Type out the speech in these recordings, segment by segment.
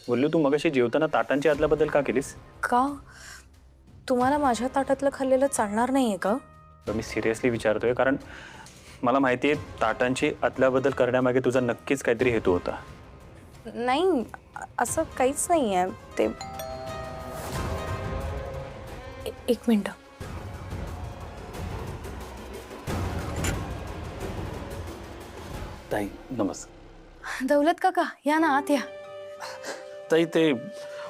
बोललो तू मगाशी जेवताना ताटांची आदलाबद्दल का केलीस? का? तुम्हाला माझ्या ताटातलं खाल्लेलं चालणार नाहीये का? तर मी सिरियसली विचारतोय, कारण मला माहिती आहे ताटांची अदलाबदल करण्यामागे तुझा नक्कीच काहीतरी हेतू होता. नाही, असं काहीच नाहीये ते. एक मिनिट. ताई नमस्कार. दौलत काका या ना, आत या. ताई ते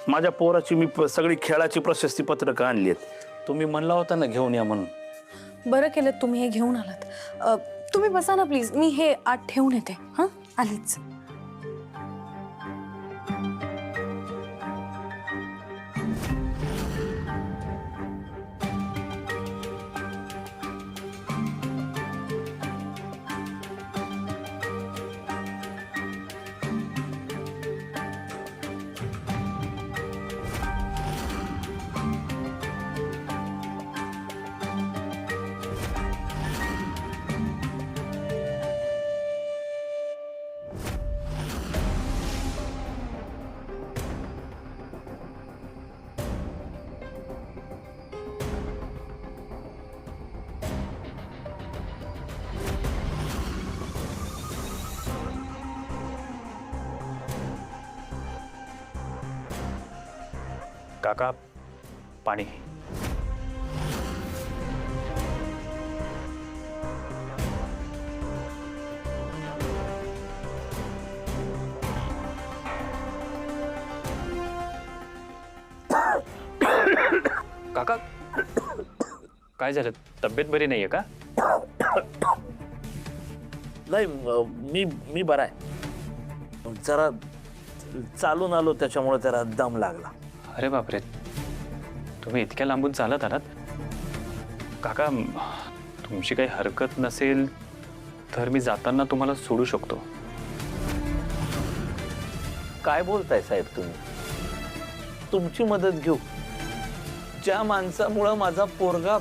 माझ्या पोराची मी सगळी खेळाची प्रशस्ती पत्रकं आणली आहेत. तुम्ही म्हणला होता ना घेऊन या म्हणून. बरं केलं तुम्ही हे घेऊन आलात. तुम्ही बसा ना प्लीज, मी हे आत ठेवून येते. हां, आलीच. काका, पाणी. काका, काय झालं? तब्येत बरी नाहीये का? नाही मी बरा आहे. जरा चालून आलो त्याच्यामुळे जरा दम लागला. अरे बापरे, तुम्ही इतक्या लांबून चालत आलात? काका, तुमची काही हरकत नसेल तर मी जाताना तुम्हाला सोडू शकतो. काय बोलताय साहेब तुम्ही? तुमची मदत घेऊ? ज्या माणसामुळे माझा पोरगा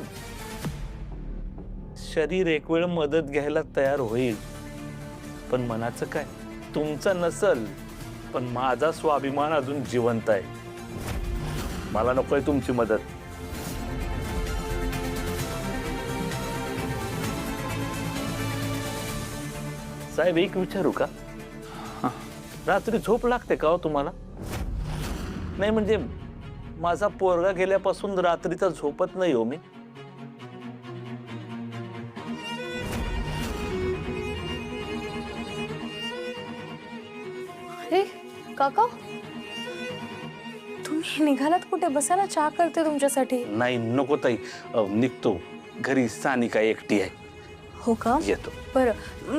शरीर एक वेळ मदत घ्यायला तयार होईल, पण मनाचं काय? तुमचं नसल, पण माझा स्वाभिमान अजून जिवंत आहे. मला नकोय तुमची मदत. साहेब एक विचारू का? रात्री झोप लागते का हो तुम्हाला? नाही म्हणजे माझा पोरगा गेल्यापासून रात्रीचा झोपत नाही हो मी. अरे काका, तुम्ही निघालात कुठे? बसा ना, चहा करते तुमच्यासाठी. नाही नको ताई, निघतो. घरी सानिका एकटी आहे. हो का? येतो. बरं,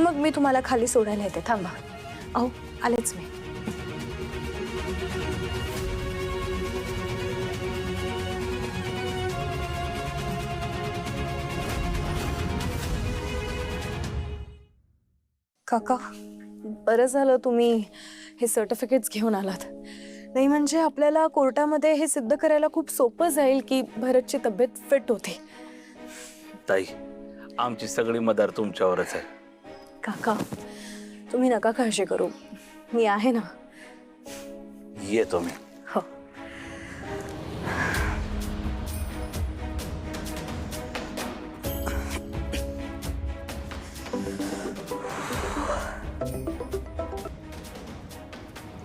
मग मी तुम्हाला खाली सोडायला येते. थांबा. अहो, आलेच मी. काका, बरं झालं तुम्ही हे सर्टिफिकेट्स घेऊन आलात. नाही म्हणजे आपल्याला कोर्टामध्ये हे सिद्ध करायला खूप सोपं जाईल की भरतची तब्येत फिट होती. ताई, आमची सगळी मदार तुमच्यावरच आहे. काका, तुम्ही नका काळजी करू, मी आहे ना. येतो मी. हो.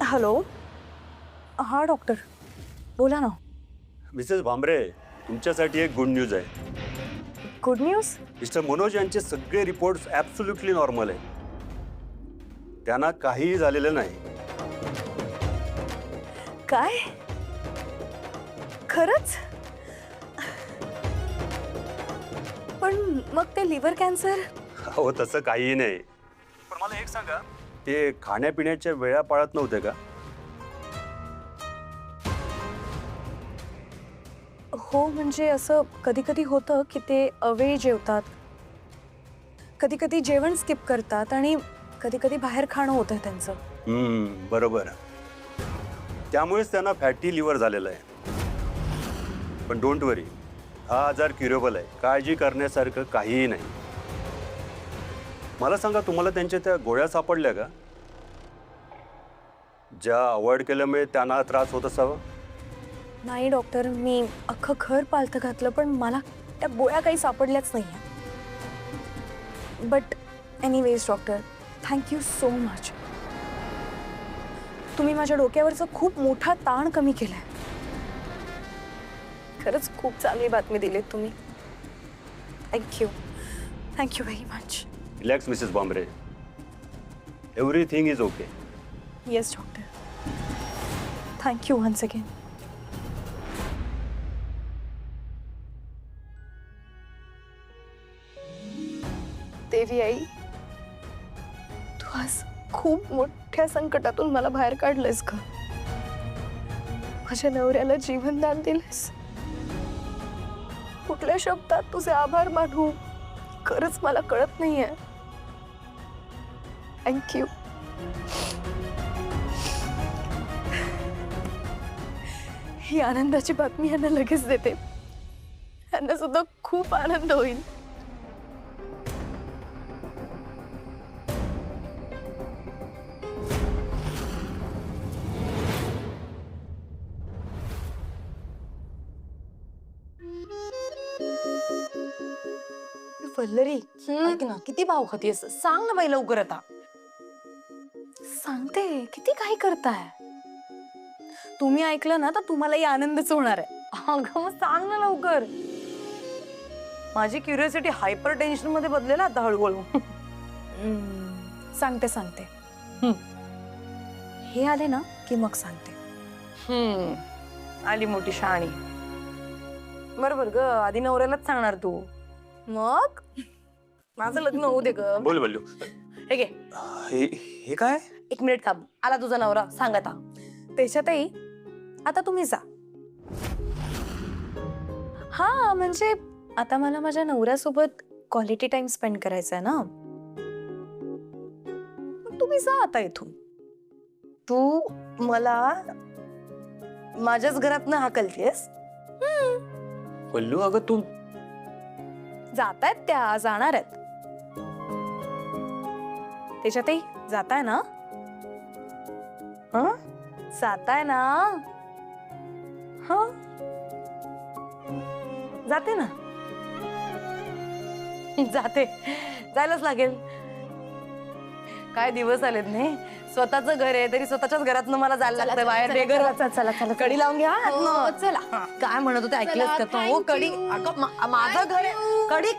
हॅलो. हा डॉक्टर, बोला ना. मिसेस भांबरे, तुमच्यासाठी एक गुड न्यूज आहे. Good news? मिस्टर मनोज यांचे सगळे रिपोर्ट्स ॲब्सोल्युटली नॉर्मल आहे. त्यांना काहीही झालेलं नाही. काय? खरंच? पण मग ते लिव्हर कॅन्सर? हो तसं काहीही नाही. पण मला एक सांगा, ते खाण्यापिण्याच्या वेळा पाळत नव्हते का? हो, म्हणजे असं कधी कधी होतं की ते अवेळी जेवतात, कधी कधी जेवण स्किप करतात आणि कधी कधी बाहेर खाणं होतं त्यांचं. बरोबर. त्यामुळेच त्यांना फॅटी लिव्हर झालेलं आहे. पण डोंट वरी, हा आजार क्युरेबल आहे. काळजी करण्यासारखं काहीही नाही. मला सांगा, तुम्हाला त्यांच्या त्या गोळ्या सापडल्या का? ज्या अवॉइड केल्यामुळे त्यांना त्रास होत असावा. नाही डॉक्टर, मी अख्खं घर पालथं घातलं पण मला त्या गोळ्या काही सापडल्याच नाही. But anyways doctor, thank you so much. तुम्ही माझ्या डोक्यावरचा खूप मोठा ताण कमी केलाय. खरंच खूप चांगली बातमी दिलीत तुम्ही. Thank you very much. Relax Mrs Bambre. Everything is okay. Yes doctor. Thank you once again. देवी आई, तू आज खूप मोठ्या संकटातून मला बाहेर काढलंयस का? माझ्या नवऱ्याला जीवनदान दिलंस. कुठल्या शब्दात तुझे आभार मानू खरंच मला कळत नाहीये. थँक्यू. ही आनंदाची बातमी यांना लगेच देते. यांना सुद्धा खूप आनंद होईल. वल्लरी, ऐक ना, किती भाव खातीयस? सांग ना बाई लवकर आता. सांगते, किती काही करताय. तुम्ही ऐकलं ना तर तुम्हालाही आनंदच होणार आहे. अगं मग सांग ना लवकर. माझी क्युरिओसिटी हायपर टेन्शन मध्ये बदलेल आता हळूहळू. सांगते. हे आले ना की मग सांगते. आली मोठी शहाणी. बरोबर ग, आधी नवऱ्यालाच सांगणार तू. मग माझं लग्न होऊ दे ग. बोल बोलू. हे घे. हे काय? 1 मिनिट थांब. आला तुझा नवरा. सांग आता. त्याच्यातही आता तुम्ही जा. हा म्हणजे आता मला माझ्या नवऱ्यासोबत क्वालिटी टाइम स्पेंड करायचा आहे ना. मग तुम्ही जा आता इथून. तू मला माझ्याच घरातनं हाकलतेस? बोलू अगं तू जातायत त्या, जाणार आहेत. त्याच्यातही जाताय ना? हं? जाताय ना? हं? जाते ना. जाते. जायलाच लागेल. काय दिवस आलेत नाही. स्वतःचं घर आहे तरी स्वतःच्याच घरातनं मला जायला लागतं बाहेर. बेघर. चला कडी लावून घ्या. हो, चला. काय म्हणत होते ऐकलंच का तू? हो कडी. अगं माझं घर आहे. कडी.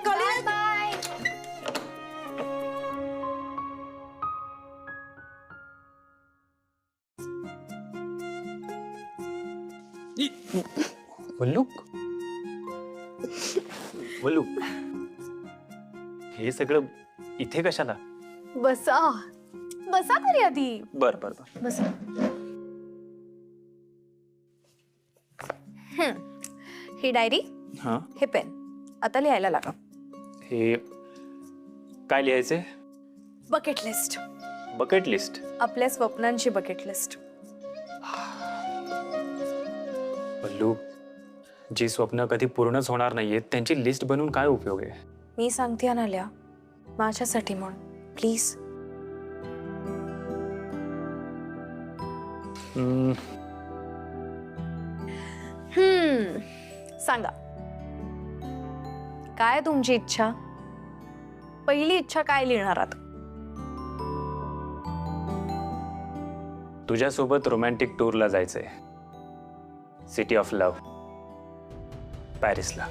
बोलू बोलू हे सगळं इथे कशाला? बसा तरी आधी. बर बर बर. बसा. ही डायरी, हा, हे पेन. आता लिहायला लागा. हे काय लिहायचे? Bucket list. Bucket list. आपल्या स्वप्नांची बकेट लिस्ट. बल्लू, जी स्वप्न कधी पूर्णच होणार नाहीयेत त्यांची लिस्ट बनवून काय उपयोग आहे? मी सांगते अनाल्या, माझ्यासाठी म्हणून प्लीज. सांगा काय तुमची इच्छा? पहिली इच्छा काय लिहिणार आहात? तुझ्यासोबत रोमॅन्टिक टूरला जायचंय. सिटी ऑफ लव्ह, पॅरिसला.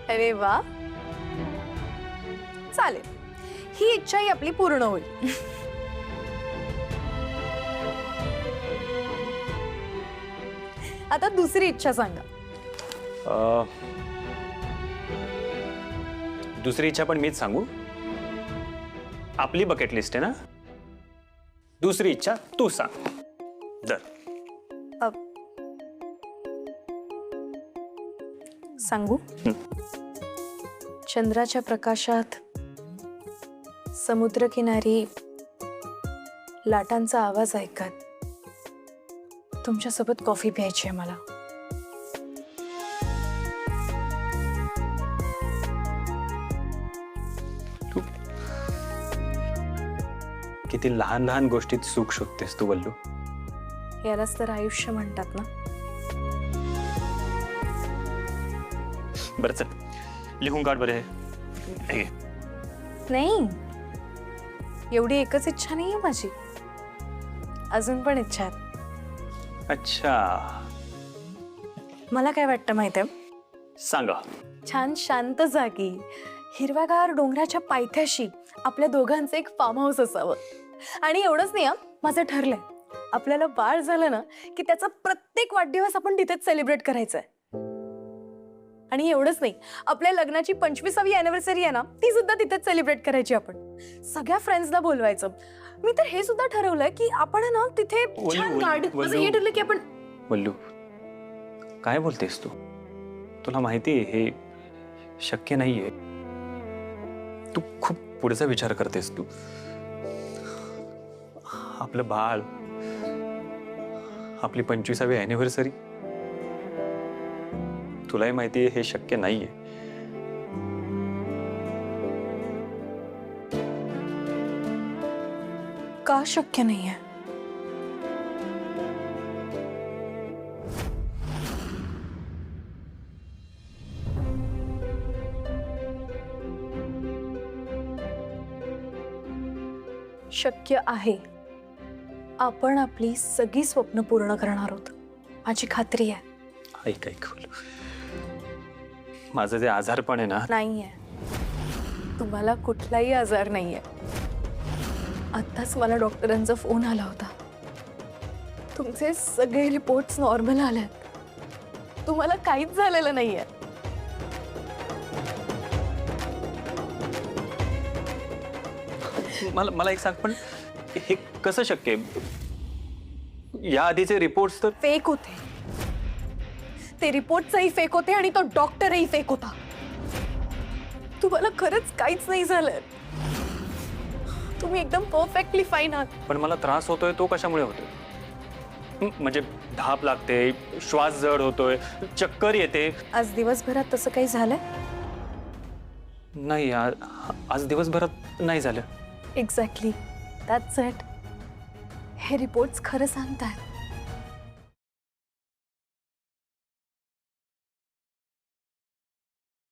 अरे वा, चालेल. ही इच्छाही आपली पूर्ण होईल. आता दुसरी इच्छा सांगा. दुसरी इच्छा पण मीच सांगू? आपली बकेट लिस्ट आहे ना? दुसरी इच्छा तू सांग. दर सांगू? चंद्राच्या प्रकाशात समुद्रकिनारी लाटांचा आवाज ऐकत तुमच्यासोबत कॉफी प्यायची आहे मला. किती लहान लहान गोष्टीत सुख शोधतेस तू वल्लू. यालाच तर आयुष्य म्हणतात ना. बरं चल, लिहून काढ बरे. नाही, एवढी एकच इच्छा नाहीये माझी, अजून पण इच्छा आहेत. अच्छा, मला काय वाटतं माहितीये, सांगा. छान शांत जागी हिरव्यागार डोंगराच्या पायथ्याशी आपल्या दोघांचं एक फार्म हाऊस असावं. आणि एवढंच नाही, माझं ठरलंय, आपल्याला बाळ झालं ना की त्याचा प्रत्येक वाढदिवस आपण तिथेच सेलिब्रेट करायचा आहे. आणि एवढंच नाही, आपल्या लग्नाची 25वी अॅनिव्हर्सरी आहे ना, ती सुद्धा तिथेच सेलिब्रेट करायची. आपण सगळ्या फ्रेंड्सला बोलवायचं. मी तर हे सुद्धा ठरवलंय की आपण ना तिथे छान गार्डन, माझं हे ठरलं की आपण. वल्लू, काय बोलतेस तू? तुला माहितीये हे शक्य नाहीये. तू खूप पुढचा विचार करतेस तू. आपलं बाळ, आपली 25वी अॅनिव्हर्सरी, तुलाही माहितीये हे शक्य नाहीये. का शक्य नाहीये? शक्य आहे. आपण आपली सगळी स्वप्न पूर्ण करणार आहोत, माझी खात्री आहे. ऐक ऐक वल्लू, माझं जे आजारपण आहे ना, नाहीये, तुम्हाला कुठलाही आजार नाहीये. आत्ताच मला डॉक्टरांचा फोन आला होता. तुमचे सगळे रिपोर्ट्स नॉर्मल आलेत. तुम्हाला काहीच झालेलं नाहीये. मला एक सांग, पण हे कसं शक्य आहे? या आधीचे रिपोर्ट्स तर फेक होते. ते रिपोर्टचाही फेक होते आणि तो डॉक्टरही फेक होता. तुम्हाला खरंच काहीच नाही झालंय. तुम्ही एकदम परफेक्टली फाईन आहात. पण मला त्रास होतोय तो कशामुळे होतोय? म्हणजे धाप लागते, श्वास जड होतोय, चक्कर येते. आज दिवसभरात तसं काही झालंय? नाही, आज दिवसभरात नाही झालं. Exactly, that's it. हे रिपोर्ट्स खरं सांगतायत.